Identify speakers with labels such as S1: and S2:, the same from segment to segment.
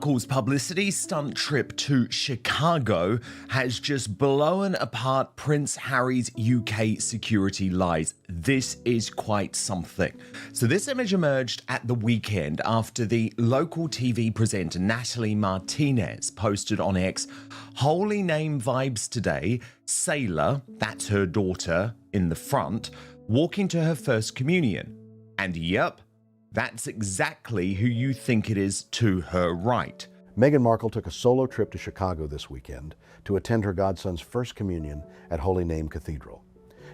S1: Markle's publicity stunt trip to Chicago has just blown apart Prince Harry's UK security lies. This is quite something. So this image emerged at the weekend after the local TV presenter Natalie Martinez posted on X, "Holy name vibes today, Sailor," that's her daughter in the front, walking to her first communion. And yep, that's exactly who you think it is to her right.
S2: Meghan Markle took a solo trip to Chicago this weekend to attend her godson's first communion at Holy Name Cathedral.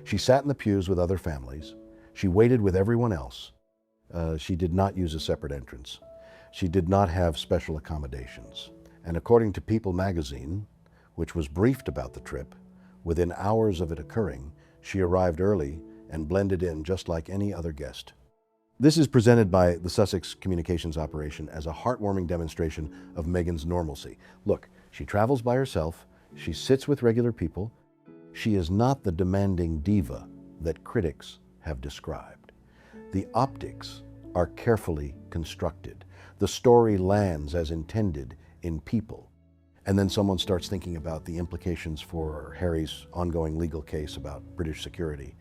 S2: She sat in the pews with other families. She waited with everyone else. She did not use a separate entrance. She did not have special accommodations. And according to People magazine, which was briefed about the trip, within hours of it occurring, she arrived early and blended in just like any other guest. This is presented by the Sussex communications operation as a heartwarming demonstration of Meghan's normalcy. Look, she travels by herself, she sits with regular people, she is not the demanding diva that critics have described. The optics are carefully constructed. The story lands as intended in people. And then someone starts thinking about the implications for Harry's ongoing legal case about British security.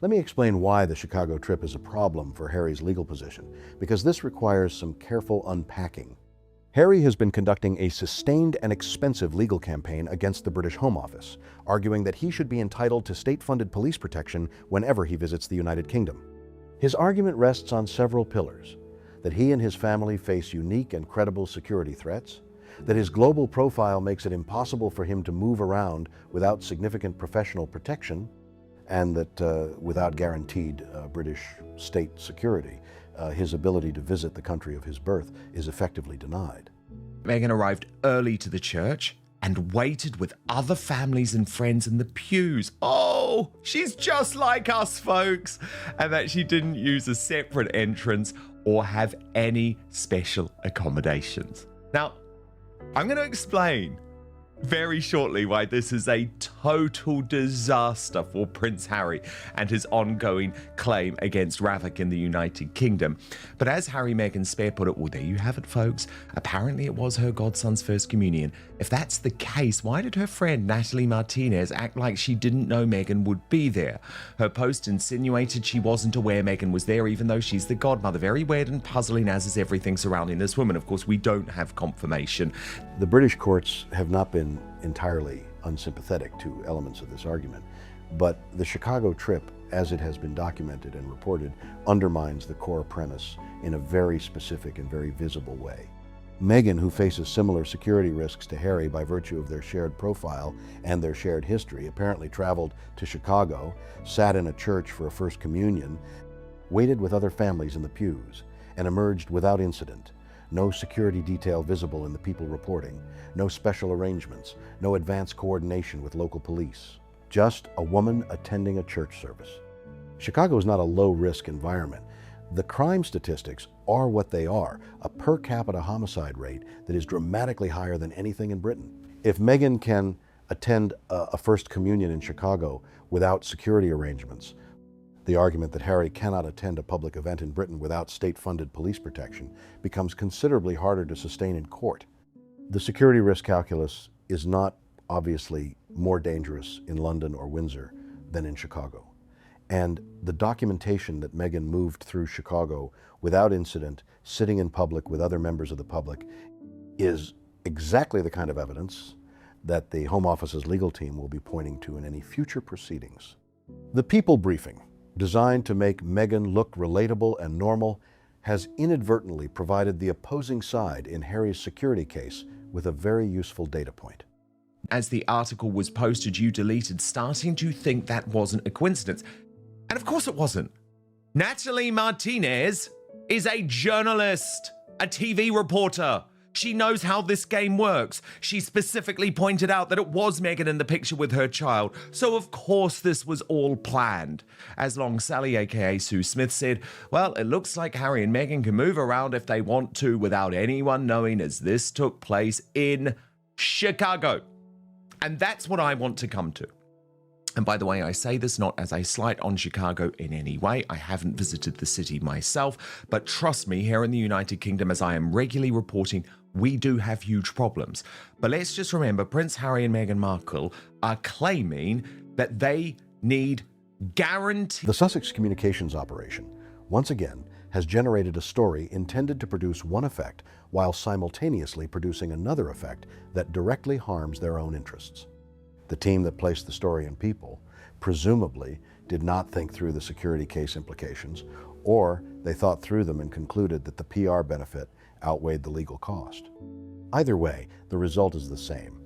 S2: Let me explain why the Chicago trip is a problem for Harry's legal position, because this requires some careful unpacking. Harry has been conducting a sustained and expensive legal campaign against the British Home Office, arguing that he should be entitled to state-funded police protection whenever he visits the United Kingdom. His argument rests on several pillars: that he and his family face unique and credible security threats, that his global profile makes it impossible for him to move around without significant professional protection, and that without guaranteed British state security, his ability to visit the country of his birth is effectively denied.
S1: Meghan arrived early to the church and waited with other families and friends in the pews. Oh, she's just like us, folks. And that she didn't use a separate entrance or have any special accommodations. Now, I'm going to explain very shortly why this is a total disaster for Prince Harry and his ongoing claim against Ravik in the United Kingdom. But as Harry Meghan Spare put it, well, there you have it, folks. Apparently it was her godson's first communion. If that's the case, why did her friend Natalie Martinez act like she didn't know Meghan would be there? Her post insinuated she wasn't aware Meghan was there, even though she's the godmother. Very weird and puzzling, as is everything surrounding this woman. Of course, we don't have confirmation.
S2: The British courts have not been entirely unsympathetic to elements of this argument, but the Chicago trip, as it has been documented and reported, undermines the core premise in a very specific and very visible way. Meghan, who faces similar security risks to Harry by virtue of their shared profile and their shared history, apparently traveled to Chicago, sat in a church for a first communion, waited with other families in the pews, and emerged without incident. No security detail visible in the People reporting, no special arrangements, no advanced coordination with local police. Just a woman attending a church service. Chicago is not a low-risk environment. The crime statistics are what they are, a per capita homicide rate that is dramatically higher than anything in Britain. If Meghan can attend a first communion in Chicago without security arrangements, the argument that Harry cannot attend a public event in Britain without state-funded police protection becomes considerably harder to sustain in court. The security risk calculus is not obviously more dangerous in London or Windsor than in Chicago. And the documentation that Meghan moved through Chicago without incident, sitting in public with other members of the public, is exactly the kind of evidence that the Home Office's legal team will be pointing to in any future proceedings. The People briefing, designed to make Meghan look relatable and normal, has inadvertently provided the opposing side in Harry's security case with a very useful data point.
S1: As the article was posted, you deleted, starting to think that wasn't a coincidence. And of course it wasn't. Natalie Martinez is a journalist, a TV reporter. She knows how this game works. She specifically pointed out that it was Meghan in the picture with her child. So of course this was all planned. As Long Sally, aka Sue Smith, said, well, it looks like Harry and Meghan can move around if they want to without anyone knowing, as this took place in Chicago. And that's what I want to come to. And by the way, I say this not as a slight on Chicago in any way. I haven't visited the city myself, but trust me, here in the United Kingdom, as I am regularly reporting, we do have huge problems. But let's just remember, Prince Harry and Meghan Markle are claiming that they need guarantee.
S2: The Sussex communications operation, once again, has generated a story intended to produce one effect while simultaneously producing another effect that directly harms their own interests. The team that placed the story in People presumably did not think through the security case implications, or they thought through them and concluded that the PR benefit outweighed the legal cost. Either way, the result is the same.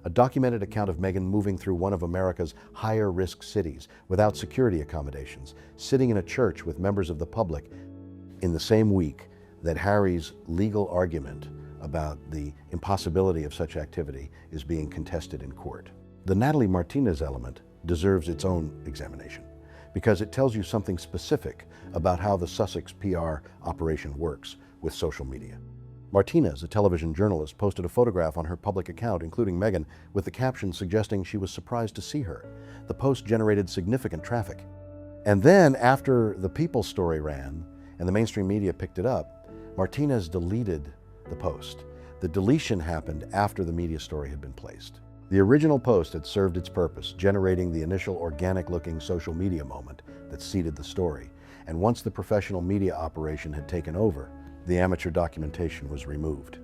S2: A documented account of Meghan moving through one of America's higher-risk cities without security accommodations, sitting in a church with members of the public in the same week that Harry's legal argument about the impossibility of such activity is being contested in court. The Natalie Martinez element deserves its own examination because it tells you something specific about how the Sussex PR operation works with social media. Martinez, a television journalist, posted a photograph on her public account, including Meghan, with the caption suggesting she was surprised to see her. The post generated significant traffic. And then, after the People story ran and the mainstream media picked it up, Martinez deleted the post. The deletion happened after the media story had been placed. The original post had served its purpose, generating the initial organic-looking social media moment that seeded the story. And once the professional media operation had taken over, the amateur documentation was removed.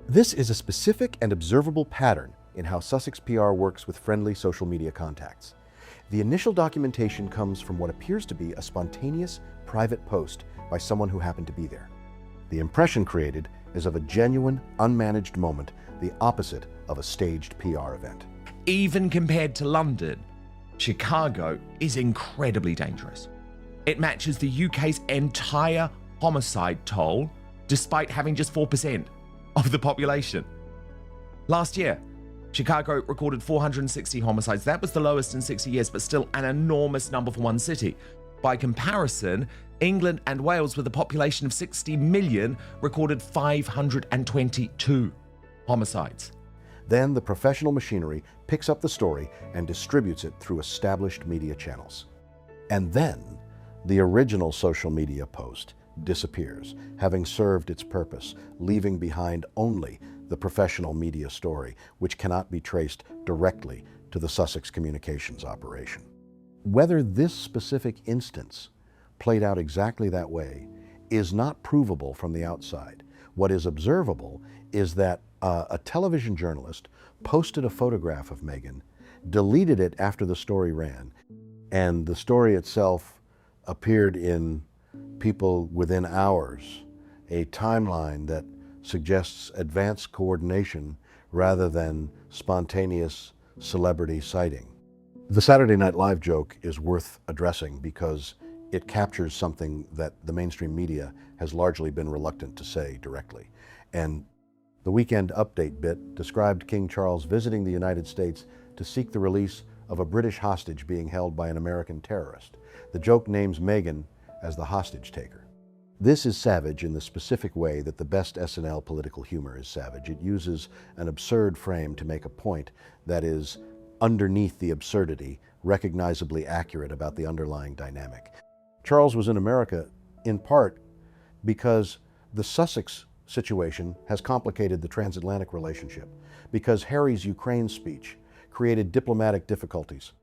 S2: This is a specific and observable pattern in how Sussex PR works with friendly social media contacts. The initial documentation comes from what appears to be a spontaneous, private post by someone who happened to be there. The impression created is of a genuine, unmanaged moment, the opposite of a staged PR event.
S1: Even compared to London, Chicago is incredibly dangerous. It matches the UK's entire homicide toll, despite having just 4% of the population. Last year, Chicago recorded 460 homicides. That was the lowest in 60 years, but still an enormous number for one city. By comparison, England and Wales, with a population of 60 million, recorded 522 homicides.
S2: Then the professional machinery picks up the story and distributes it through established media channels. And then the original social media post disappears, having served its purpose, leaving behind only the professional media story, which cannot be traced directly to the Sussex communications operation. Whether this specific instance played out exactly that way is not provable from the outside. What is observable is that a television journalist posted a photograph of Meghan, deleted it after the story ran, and the story itself appeared in People within hours, a timeline that suggests advanced coordination rather than spontaneous celebrity sighting. The Saturday Night Live joke is worth addressing because it captures something that the mainstream media has largely been reluctant to say directly. And the Weekend Update bit described King Charles visiting the United States to seek the release of a British hostage being held by an American terrorist. The joke names Meghan as the hostage taker. This is savage in the specific way that the best SNL political humor is savage. It uses an absurd frame to make a point that is underneath the absurdity, recognizably accurate about the underlying dynamic. Charles was in America in part because the Sussex situation has complicated the transatlantic relationship, because Harry's Ukraine speech created diplomatic difficulties,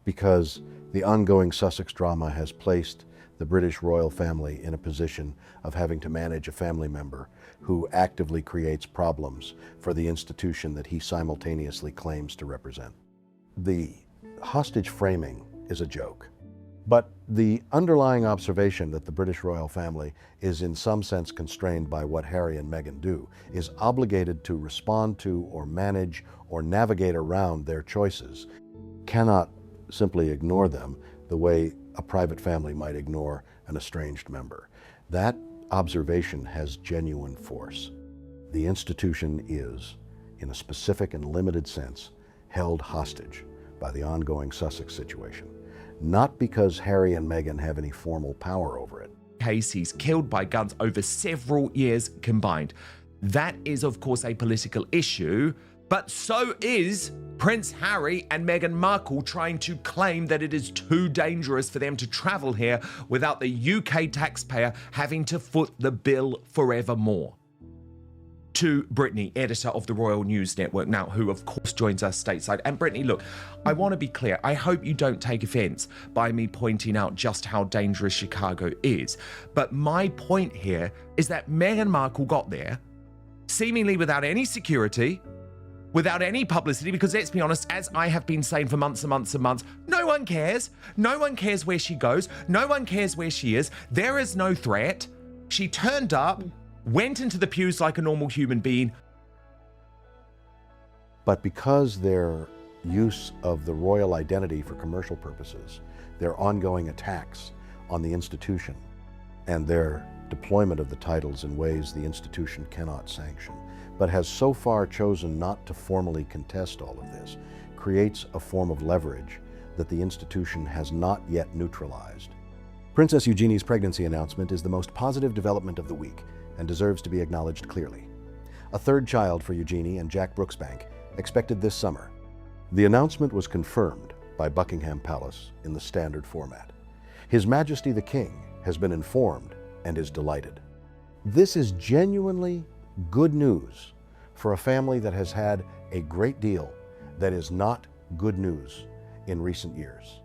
S2: because the ongoing Sussex drama has placed the British royal family in a position of having to manage a family member who actively creates problems for the institution that he simultaneously claims to represent. The hostage framing is a joke, but the underlying observation that the British royal family is in some sense constrained by what Harry and Meghan do, is obligated to respond to or manage or navigate around their choices, cannot simply ignore them the way a private family might ignore an estranged member. That observation has genuine force. The institution is, in a specific and limited sense, held hostage by the ongoing Sussex situation, not because Harry and Meghan have any formal power over it.
S1: He's killed by guns over several years combined. That is, of course, a political issue, But so is Prince Harry and Meghan Markle trying to claim that it is too dangerous for them to travel here without the UK taxpayer having to foot the bill forevermore. To Brittany, editor of the Royal News Network now, who of course joins us stateside. And Brittany, look, I want to be clear. I hope you don't take offense by me pointing out just how dangerous Chicago is. But my point here is that Meghan Markle got there seemingly without any security, without any publicity, because let's be honest, as I have been saying for months and months and months, no one cares. No one cares where she goes. No one cares where she is. There is no threat. She turned up, went into the pews like a normal human being.
S2: But because their use of the royal identity for commercial purposes, their ongoing attacks on the institution, and their deployment of the titles in ways the institution cannot sanction, but has so far chosen not to formally contest all of this, creates a form of leverage that the institution has not yet neutralized. Princess Eugenie's pregnancy announcement is the most positive development of the week and deserves to be acknowledged clearly. A third child for Eugenie and Jack Brooksbank expected this summer. The announcement was confirmed by Buckingham Palace in the standard format. His Majesty the King has been informed and is delighted. This is genuinely good news for a family that has had a great deal that is not good news in recent years.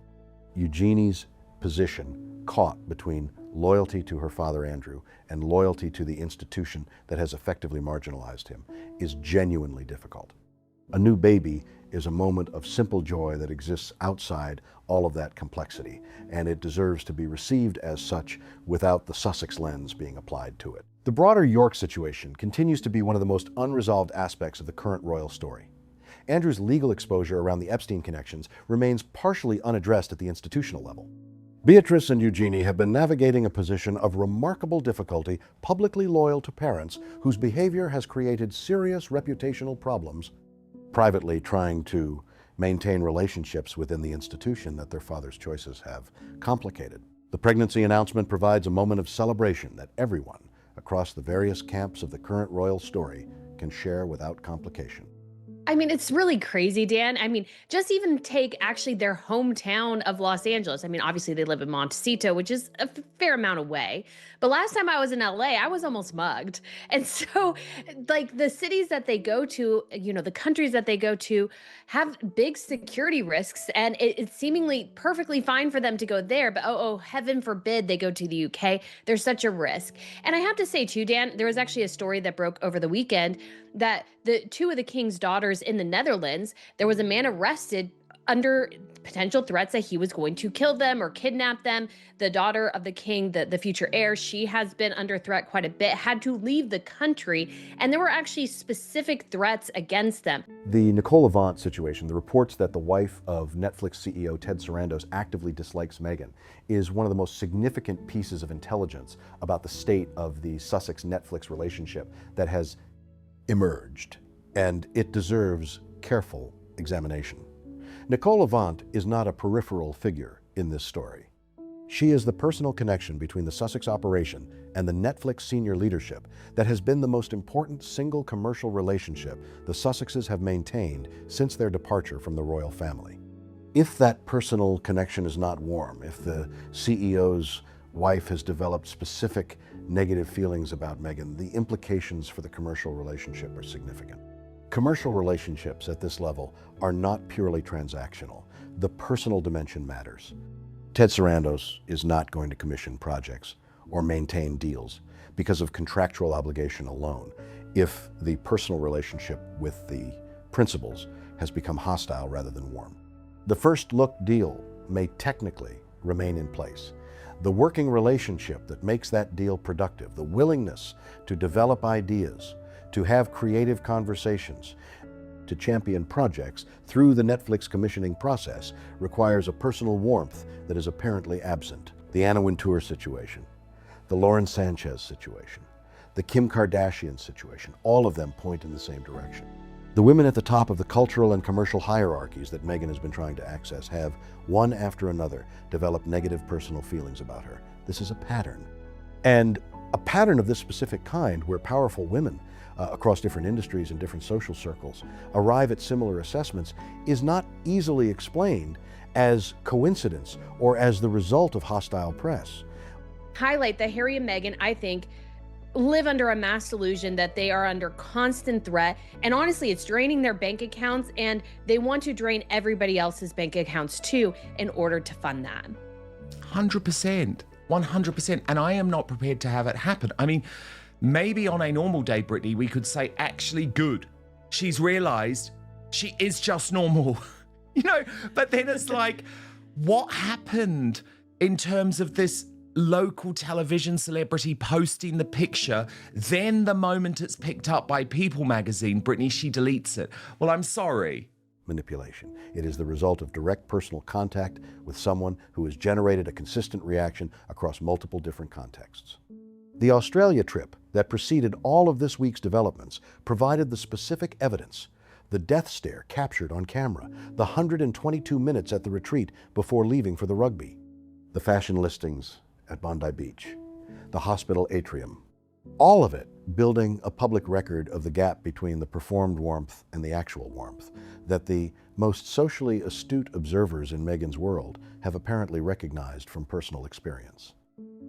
S2: Eugenie's position caught between loyalty to her father Andrew and loyalty to the institution that has effectively marginalized him is genuinely difficult. A new baby is a moment of simple joy that exists outside all of that complexity, and it deserves to be received as such without the Sussex lens being applied to it. The broader York situation continues to be one of the most unresolved aspects of the current royal story. Andrew's legal exposure around the Epstein connections remains partially unaddressed at the institutional level. Beatrice and Eugenie have been navigating a position of remarkable difficulty, publicly loyal to parents whose behavior has created serious reputational problems, privately trying to maintain relationships within the institution that their father's choices have complicated. The pregnancy announcement provides a moment of celebration that everyone across the various camps of the current royal story can share without complication.
S3: I mean, it's really crazy, Dan. I mean, just even take actually their hometown of Los Angeles. I mean, obviously they live in Montecito, which is a fair amount away. But last time I was in LA, I was almost mugged. And so, like, the cities that they go to, you know, the countries that they go to have big security risks. And it's seemingly perfectly fine for them to go there. But oh, heaven forbid they go to the UK. There's such a risk. And I have to say, too, Dan, there was actually a story that broke over the weekend that the two of the king's daughters in the Netherlands, there was a man arrested under potential threats that he was going to kill them or kidnap them. The daughter of the king, the future heir, she has been under threat quite a bit, had to leave the country, and there were actually specific threats against them.
S2: The Nicole Avant situation, the reports that the wife of Netflix CEO Ted Sarandos actively dislikes Meghan, is one of the most significant pieces of intelligence about the state of the Sussex-Netflix relationship that has emerged, and it deserves careful examination. Nicole Avant is not a peripheral figure in this story. She is the personal connection between the Sussex operation and the Netflix senior leadership that has been the most important single commercial relationship the Sussexes have maintained since their departure from the royal family. If that personal connection is not warm, if the CEO's wife has developed specific negative feelings about Meghan, the implications for the commercial relationship are significant. Commercial relationships at this level are not purely transactional. The personal dimension matters. Ted Sarandos is not going to commission projects or maintain deals because of contractual obligation alone if the personal relationship with the principals has become hostile rather than warm. The first look deal may technically remain in place. The working relationship that makes that deal productive, the willingness to develop ideas, to have creative conversations, to champion projects through the Netflix commissioning process requires a personal warmth that is apparently absent. The Anna Wintour situation, the Lauren Sanchez situation, the Kim Kardashian situation, all of them point in the same direction. The women at the top of the cultural and commercial hierarchies that Meghan has been trying to access have, one after another, developed negative personal feelings about her. This is a pattern. And a pattern of this specific kind where powerful women across different industries and different social circles arrive at similar assessments is not easily explained as coincidence or as the result of hostile press.
S3: Highlight that Harry and Meghan, I think, live under a mass delusion that they are under constant threat. And honestly, it's draining their bank accounts, and they want to drain everybody else's bank accounts too in order to fund that.
S1: 100%. 100%. And I am not prepared to have it happen. I mean, maybe on a normal day, Brittany, we could say, actually, good. She's realized she is just normal, but then it's like, what happened in terms of this local television celebrity posting the picture, then the moment it's picked up by People magazine, Brittany, she deletes it. Well, I'm sorry.
S2: Manipulation. It is the result of direct personal contact with someone who has generated a consistent reaction across multiple different contexts. The Australia trip that preceded all of this week's developments provided the specific evidence: the death stare captured on camera, the 122 minutes at the retreat before leaving for the rugby, the fashion listings at Bondi Beach, the hospital atrium. All of it building a public record of the gap between the performed warmth and the actual warmth that the most socially astute observers in Meghan's world have apparently recognized from personal experience.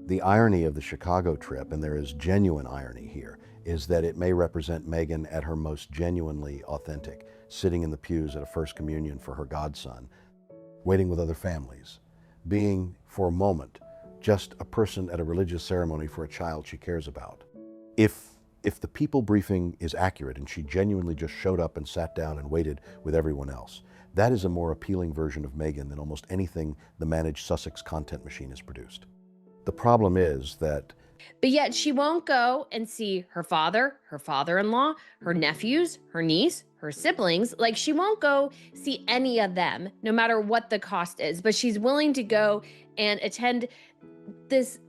S2: The irony of the Chicago trip, and there is genuine irony here, is that it may represent Meghan at her most genuinely authentic, sitting in the pews at a First Communion for her godson, waiting with other families, being, for a moment, just a person at a religious ceremony for a child she cares about. If the People briefing is accurate and she genuinely just showed up and sat down and waited with everyone else, that is a more appealing version of Meghan than almost anything the managed Sussex content machine has produced. The problem is that...
S3: But yet she won't go and see her father, her father-in-law, her nephews, her niece, her siblings. Like, she won't go see any of them, no matter what the cost is. But she's willing to go and attend this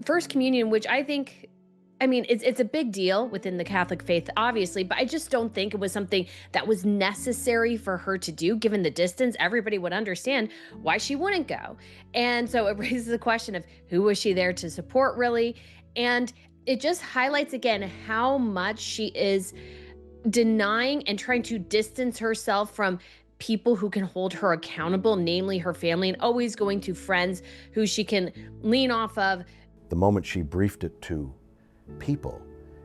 S3: First Communion, which it's a big deal within the Catholic faith, obviously, but I just don't think it was something that was necessary for her to do. Given the distance, everybody would understand why she wouldn't go. And so it raises the question of who was she there to support, really? And it just highlights again how much she is denying and trying to distance herself from people who can hold her accountable, namely her family, and always going to friends who she can lean off of.
S2: The moment she briefed it to People,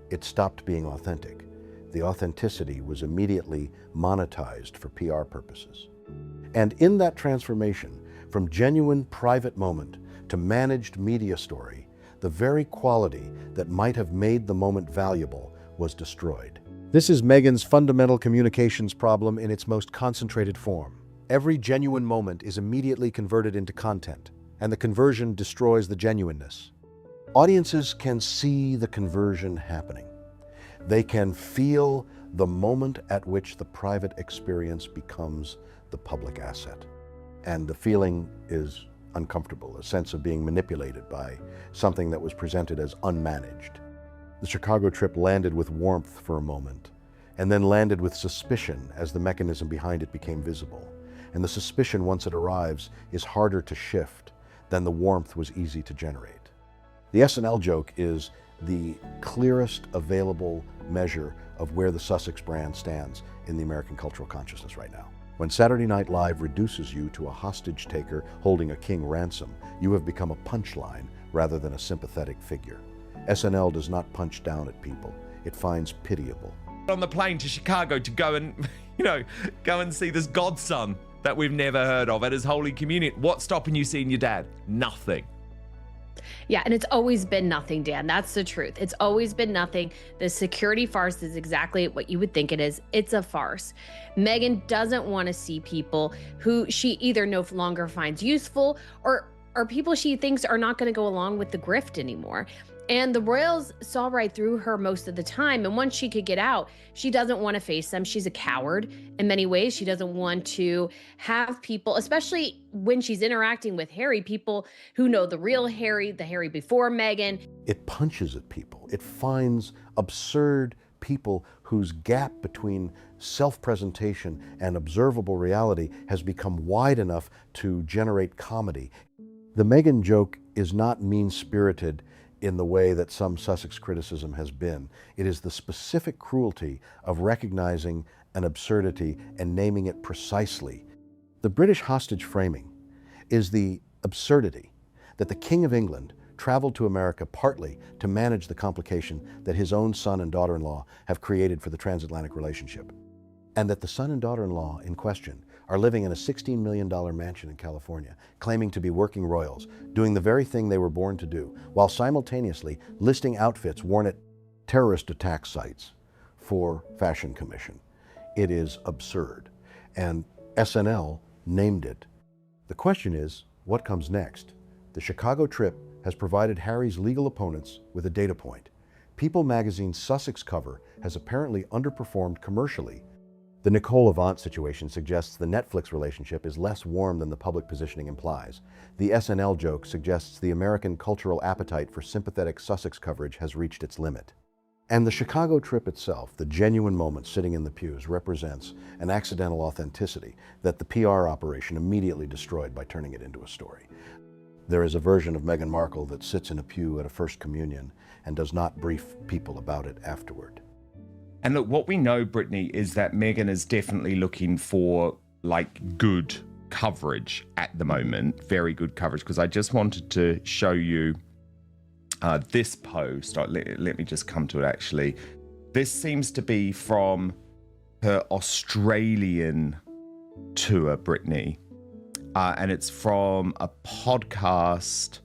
S2: it stopped being authentic. The authenticity was immediately monetized for PR purposes. And in that transformation, from genuine private moment to managed media story, the very quality that might have made the moment valuable was destroyed. This is Meghan's fundamental communications problem in its most concentrated form. Every genuine moment is immediately converted into content, and the conversion destroys the genuineness. Audiences can see the conversion happening. They can feel the moment at which the private experience becomes the public asset. And the feeling is uncomfortable, a sense of being manipulated by something that was presented as unmanaged. The Chicago trip landed with warmth for a moment, and then landed with suspicion as the mechanism behind it became visible. And the suspicion, once it arrives, is harder to shift than the warmth was easy to generate. The SNL joke is the clearest available measure of where the Sussex brand stands in the American cultural consciousness right now. When Saturday Night Live reduces you to a hostage taker holding a king ransom, you have become a punchline rather than a sympathetic figure. SNL does not punch down at people. It finds pitiable.
S1: On the plane to Chicago to go and, go and see this godson that we've never heard of at his Holy Communion. What's stopping you seeing your dad? Nothing.
S3: Yeah, and it's always been nothing, Dan. That's the truth. It's always been nothing. The security farce is exactly what you would think it is. It's a farce. Meghan doesn't want to see people who she either no longer finds useful or people she thinks are not going to go along with the grift anymore. And the royals saw right through her most of the time. And once she could get out, she doesn't want to face them. She's a coward in many ways. She doesn't want to have people, especially when she's interacting with Harry, people who know the real Harry, the Harry before Meghan.
S2: It punches at people. It finds absurd people whose gap between self-presentation and observable reality has become wide enough to generate comedy. The Meghan joke is not mean-spirited in the way that some Sussex criticism has been. It is the specific cruelty of recognizing an absurdity and naming it precisely. The British hostage framing is the absurdity that the King of England traveled to America partly to manage the complication that his own son and daughter-in-law have created for the transatlantic relationship, and that the son and daughter-in-law in question are living in a $16 million mansion in California, claiming to be working royals, doing the very thing they were born to do, while simultaneously listing outfits worn at terrorist attack sites for fashion commission. It is absurd, and SNL named it. The question is, what comes next? The Chicago trip has provided Harry's legal opponents with a data point. People magazine's Sussex cover has apparently underperformed commercially. The Nicole Avant situation suggests the Netflix relationship is less warm than the public positioning implies. The SNL joke suggests the American cultural appetite for sympathetic Sussex coverage has reached its limit. And the Chicago trip itself, the genuine moment sitting in the pews, represents an accidental authenticity that the PR operation immediately destroyed by turning it into a story. There is a version of Meghan Markle that sits in a pew at a First Communion and does not brief people about it afterward.
S1: And look, what we know, Brittany, is that Meghan is definitely looking for like good coverage at the moment, very good coverage, because I just wanted to show you this post. Let me just come to it actually. This seems to be from her Australian tour, Brittany. And it's from a podcast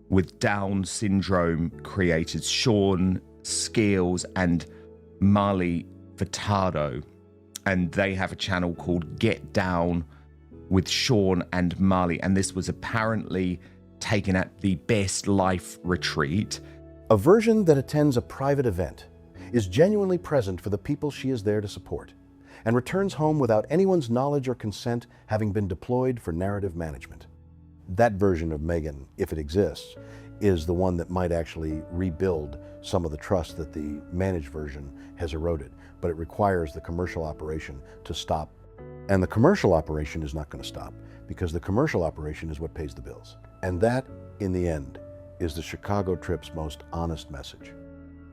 S1: with Down syndrome creators Sean Skeels and Marley Furtado, and they have a channel called Get Down with Sean and Marley, and this was apparently taken at the Best Life retreat.
S2: A version that attends a private event, is genuinely present for the people she is there to support, and returns home without anyone's knowledge or consent having been deployed for narrative management. That version of Meghan, if it exists, is the one that might actually rebuild some of the trust that the managed version has eroded, but it requires the commercial operation to stop. And the commercial operation is not going to stop, because the commercial operation is what pays the bills. And that, in the end, is the Chicago trip's most honest message.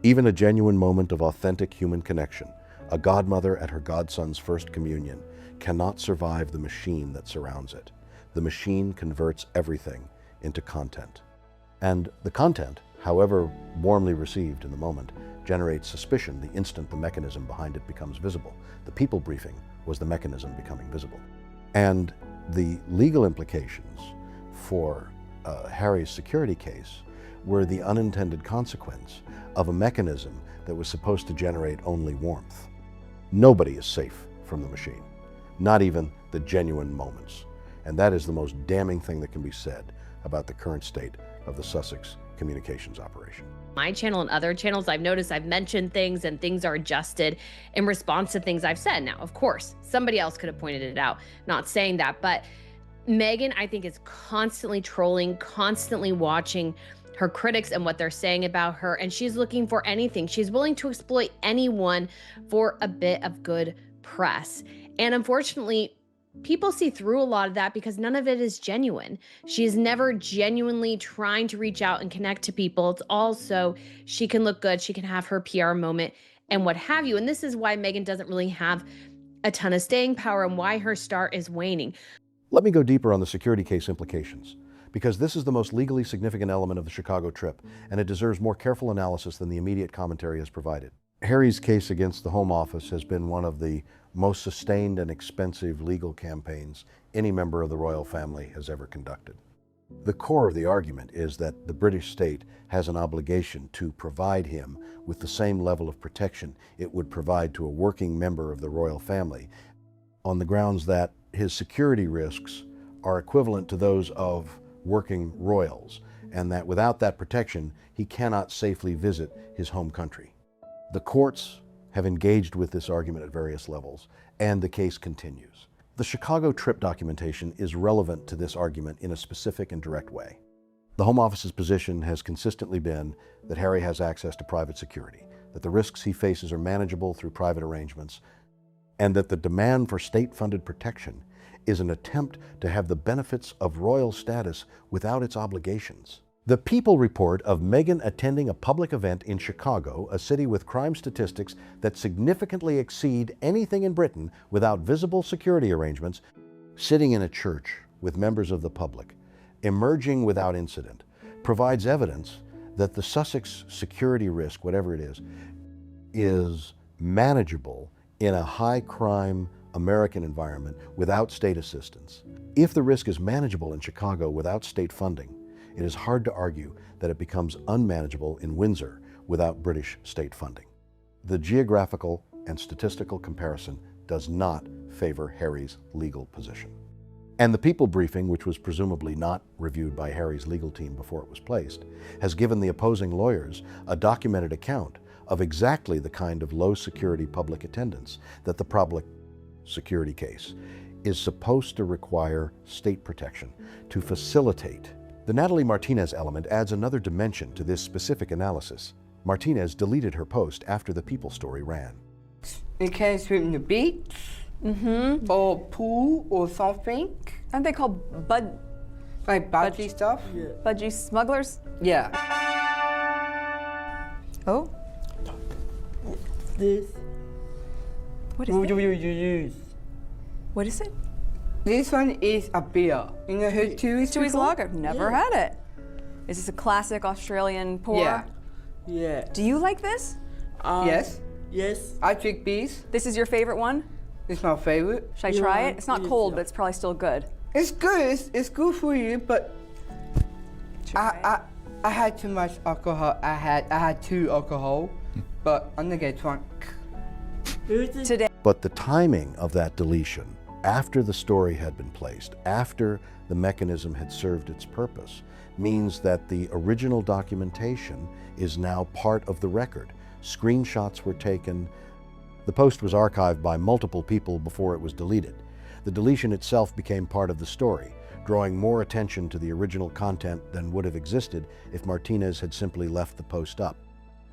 S2: Even a genuine moment of authentic human connection, a godmother at her godson's first communion, cannot survive the machine that surrounds it. The machine converts everything into content. And the content, however warmly received in the moment, generates suspicion the instant the mechanism behind it becomes visible. The people briefing was the mechanism becoming visible. And the legal implications for Harry's security case were the unintended consequence of a mechanism that was supposed to generate only warmth. Nobody is safe from the machine, not even the genuine moments. And that is the most damning thing that can be said about the current state of the Sussex communications operation.
S3: My channel and other channels, I've noticed I've mentioned things and things are adjusted in response to things I've said. Now, of course, somebody else could have pointed it out, not saying that, but Meghan, I think, is constantly trolling, constantly watching her critics and what they're saying about her, and she's looking for anything. She's willing to exploit anyone for a bit of good press. And unfortunately, people see through a lot of that because none of it is genuine. She is never genuinely trying to reach out and connect to people. It's all so she can look good, she can have her PR moment and what have you. And this is why Meghan doesn't really have a ton of staying power and why her star is waning.
S2: Let me go deeper on the security case implications, because this is the most legally significant element of the Chicago trip, and it deserves more careful analysis than the immediate commentary has provided. Harry's case against the Home Office has been one of the most sustained and expensive legal campaigns any member of the royal family has ever conducted. The core of the argument is that the British state has an obligation to provide him with the same level of protection it would provide to a working member of the royal family, on the grounds that his security risks are equivalent to those of working royals, and that without that protection, he cannot safely visit his home country. The courts have engaged with this argument at various levels, and the case continues. The Chicago trip documentation is relevant to this argument in a specific and direct way. The Home Office's position has consistently been that Harry has access to private security, that the risks he faces are manageable through private arrangements, and that the demand for state-funded protection is an attempt to have the benefits of royal status without its obligations. The People report of Meghan attending a public event in Chicago, a city with crime statistics that significantly exceed anything in Britain without visible security arrangements, sitting in a church with members of the public, emerging without incident, provides evidence that the Sussex security risk, whatever it is manageable in a high-crime American environment without state assistance. If the risk is manageable in Chicago without state funding, it is hard to argue that it becomes unmanageable in Windsor without British state funding. The geographical and statistical comparison does not favor Harry's legal position. And the People briefing, which was presumably not reviewed by Harry's legal team before it was placed, has given the opposing lawyers a documented account of exactly the kind of low-security public attendance that the public security case is supposed to require state protection to facilitate. The Natalie Martinez element adds another dimension to this specific analysis. Martinez deleted her post after the People story ran.
S4: You can swim in the beach, or pool, or something.
S5: Aren't they called
S4: Like budgie stuff? Yeah.
S5: budgie smugglers?
S4: Yeah.
S5: Oh,
S4: This.
S5: what is
S4: What
S5: it?
S4: do you use?
S5: What is it?
S4: This one is a beer. You know who Tui's
S5: Chewy's Lager. Never had it. Is this a classic Australian pour?
S4: Yeah.
S6: Yeah.
S5: Do you like this?
S4: Yes.
S6: Yes.
S4: I drink beers.
S5: This is your favorite one?
S4: It's my favorite.
S5: Should I try
S6: Yeah,
S5: it? It's not
S6: yes,
S5: cold,
S6: yeah.
S5: but it's probably still good.
S4: It's good. It's good for you, but I had too much alcohol. I had 2 alcohol, but I'm gonna get drunk.
S5: Today.
S2: But the timing of that deletion, after the story had been placed, after the mechanism had served its purpose, means that the original documentation is now part of the record. Screenshots were taken. The post was archived by multiple people before it was deleted. The deletion itself became part of the story, drawing more attention to the original content than would have existed if Martinez had simply left the post up.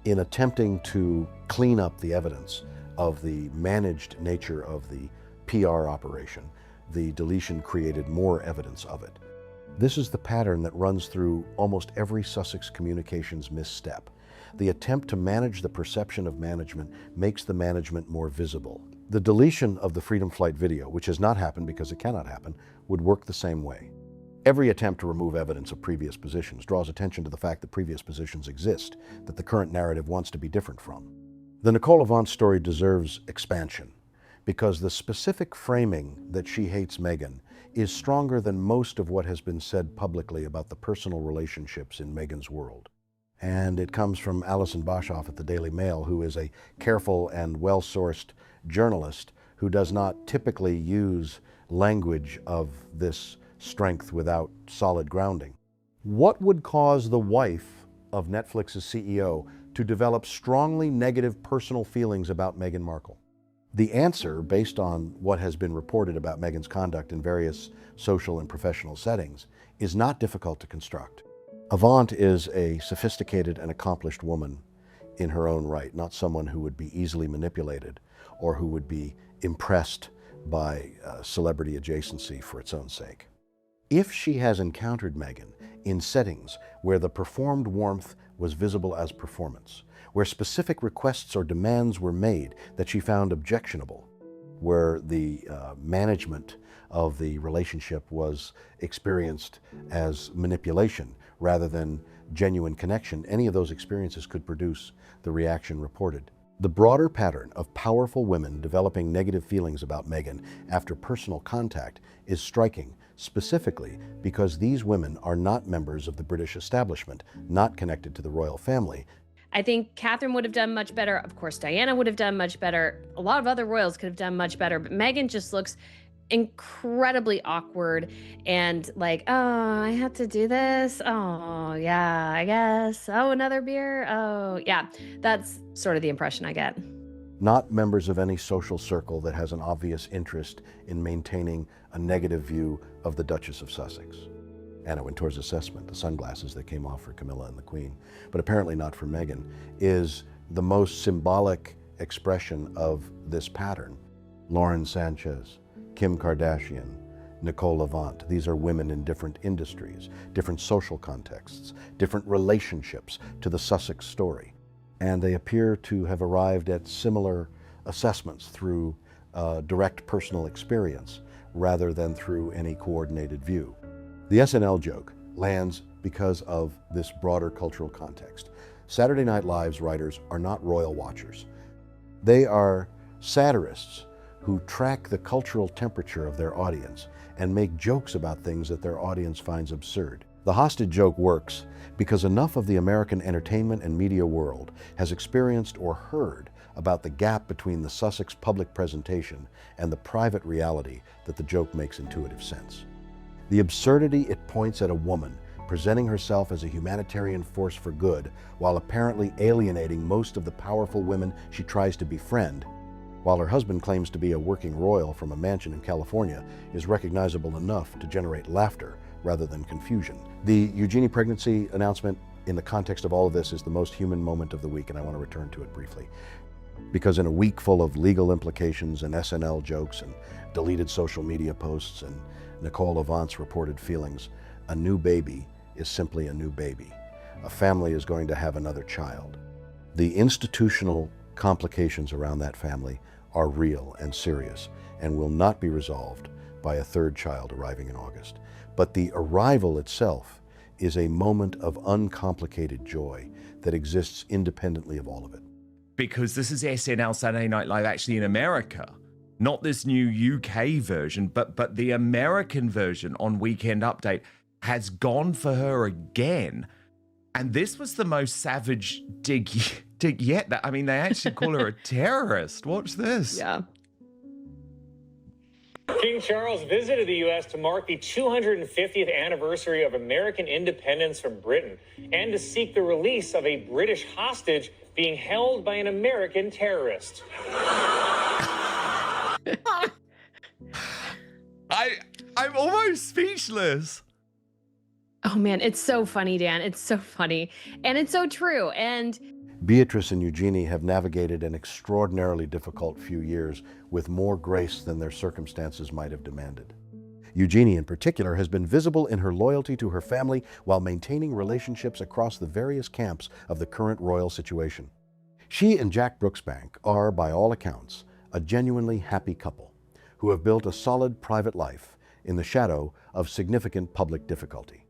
S2: In attempting to clean up the evidence of the managed nature of the PR operation, the deletion created more evidence of it. This is the pattern that runs through almost every Sussex communications misstep. The attempt to manage the perception of management makes the management more visible. The deletion of the Freedom Flight video, which has not happened because it cannot happen, would work the same way. Every attempt to remove evidence of previous positions draws attention to the fact that previous positions exist, that the current narrative wants to be different from. The Nicole Avant story deserves expansion because the specific framing that she hates Meghan is stronger than most of what has been said publicly about the personal relationships in Meghan's world. And it comes from Alison Boshoff at the Daily Mail, who is a careful and well-sourced journalist who does not typically use language of this strength without solid grounding. What would cause the wife of Netflix's CEO to develop strongly negative personal feelings about Meghan Markle? The answer, based on what has been reported about Meghan's conduct in various social and professional settings, is not difficult to construct. Avant is a sophisticated and accomplished woman in her own right, not someone who would be easily manipulated or who would be impressed by celebrity adjacency for its own sake. If she has encountered Meghan in settings where the performed warmth was visible as performance, where specific requests or demands were made that she found objectionable, where the management of the relationship was experienced as manipulation rather than genuine connection, any of those experiences could produce the reaction reported. The broader pattern of powerful women developing negative feelings about Meghan after personal contact is striking, specifically because these women are not members of the British establishment, not connected to the royal family.
S3: I think Catherine would have done much better. Of course, Diana would have done much better. A lot of other royals could have done much better, but Meghan just looks incredibly awkward and like, oh, I have to do this. Oh, yeah, I guess. Oh, another beer. Oh, yeah. That's sort of the impression I get.
S2: Not members of any social circle that has an obvious interest in maintaining a negative view of the Duchess of Sussex. Anna Wintour's assessment, the sunglasses that came off for Camilla and the Queen, but apparently not for Meghan, is the most symbolic expression of this pattern. Lauren Sanchez, Kim Kardashian, Nicole Levant. These are women in different industries, different social contexts, different relationships to the Sussex story. And they appear to have arrived at similar assessments through direct personal experience rather than through any coordinated view. The SNL joke lands because of this broader cultural context. Saturday Night Live's writers are not royal watchers. They are satirists who track the cultural temperature of their audience and make jokes about things that their audience finds absurd. The hostage joke works because enough of the American entertainment and media world has experienced or heard about the gap between the Sussex public presentation and the private reality that the joke makes intuitive sense. The absurdity it points at a woman presenting herself as a humanitarian force for good while apparently alienating most of the powerful women she tries to befriend, while her husband claims to be a working royal from a mansion in California, is recognizable enough to generate laughter rather than confusion. The Eugenie pregnancy announcement in the context of all of this is the most human moment of the week, and I want to return to it briefly. Because in a week full of legal implications and SNL jokes and deleted social media posts and Nicole Levant's reported feelings, a new baby is simply a new baby. A family is going to have another child. The institutional complications around that family are real and serious and will not be resolved by a third child arriving in August. But the arrival itself is a moment of uncomplicated joy that exists independently of all of it.
S1: Because this is SNL Saturday Night Live actually in America, not this new UK version, but the American version on Weekend Update has gone for her again. And this was the most savage dig yet. I mean, they actually call her a terrorist. Watch this.
S3: Yeah.
S6: King Charles visited the U.S. to mark the 250th anniversary of American independence from Britain and to seek the release of a British hostage being held by an American terrorist.
S1: I'm almost speechless.
S3: Oh man, it's so funny, Dan. It's so funny. And it's so true. And
S2: Beatrice and Eugenie have navigated an extraordinarily difficult few years with more grace than their circumstances might have demanded. Eugenie, in particular, has been visible in her loyalty to her family while maintaining relationships across the various camps of the current royal situation. She and Jack Brooksbank are, by all accounts, a genuinely happy couple who have built a solid private life in the shadow of significant public difficulty.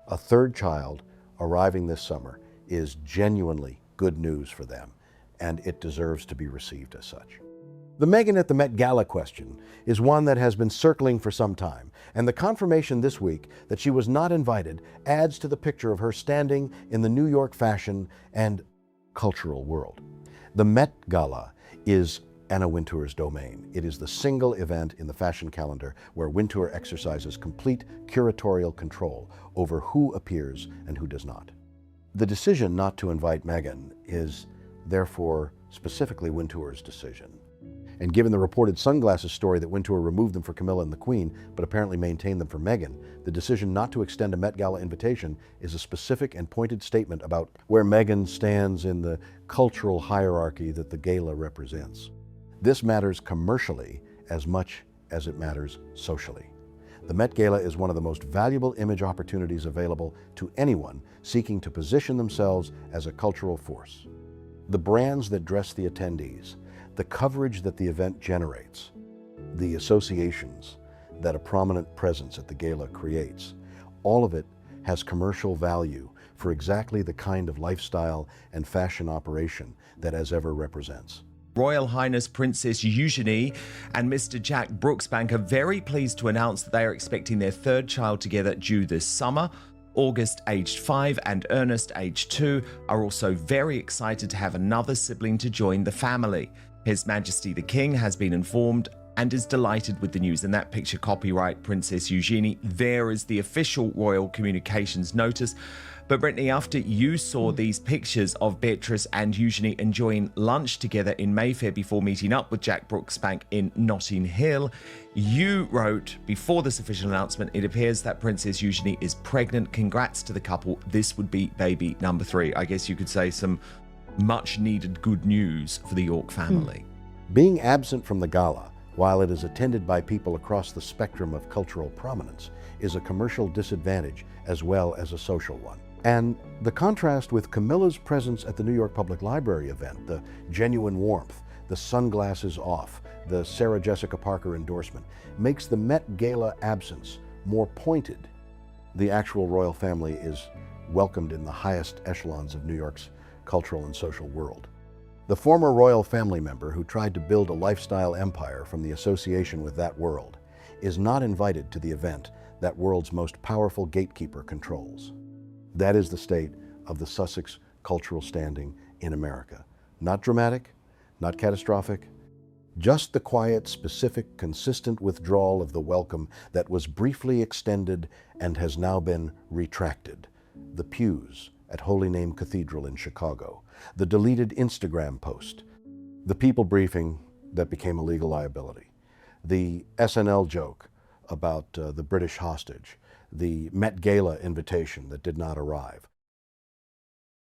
S2: A third child arriving this summer is genuinely good news for them, and it deserves to be received as such. The Meghan at the Met Gala question is one that has been circling for some time, and the confirmation this week that she was not invited adds to the picture of her standing in the New York fashion and cultural world. The Met Gala is Anna Wintour's domain. It is the single event in the fashion calendar where Wintour exercises complete curatorial control over who appears and who does not. The decision not to invite Meghan is therefore specifically Wintour's decision. And given the reported sunglasses story that Wintour removed them for Camilla and the Queen, but apparently maintained them for Meghan, the decision not to extend a Met Gala invitation is a specific and pointed statement about where Meghan stands in the cultural hierarchy that the gala represents. This matters commercially as much as it matters socially. The Met Gala is one of the most valuable image opportunities available to anyone seeking to position themselves as a cultural force. The brands that dress the attendees, the coverage that the event generates, the associations that a prominent presence at the gala creates, all of it has commercial value for exactly the kind of lifestyle and fashion operation that as ever represents.
S1: Royal Highness Princess Eugenie and Mr. Jack Brooksbank are very pleased to announce that they are expecting their third child together due this summer. August, aged 5, and Ernest, aged 2, are also very excited to have another sibling to join the family. His Majesty the King has been informed and is delighted with the news. And that picture, copyright Princess Eugenie. There is the official royal communications notice. But Brittany, after you saw these pictures of Beatrice and Eugenie enjoying lunch together in Mayfair before meeting up with Jack Brooksbank in Notting Hill, you wrote, before this official announcement, it appears that Princess Eugenie is pregnant. Congrats to the couple. This would be baby number 3. I guess you could say some much needed good news for the York family.
S2: Being absent from the gala while it is attended by people across the spectrum of cultural prominence, is a commercial disadvantage as well as a social one. And the contrast with Camilla's presence at the New York Public Library event, the genuine warmth, the sunglasses off, the Sarah Jessica Parker endorsement, makes the Met Gala absence more pointed. The actual royal family is welcomed in the highest echelons of New York's cultural and social world. The former royal family member who tried to build a lifestyle empire from the association with that world is not invited to the event that world's most powerful gatekeeper controls. That is the state of the Sussex cultural standing in America. Not dramatic, not catastrophic, just the quiet, specific, consistent withdrawal of the welcome that was briefly extended and has now been retracted. The pews at Holy Name Cathedral in Chicago, the deleted Instagram post, the people briefing that became a legal liability, the SNL joke about the British hostage, the Met Gala invitation that did not arrive.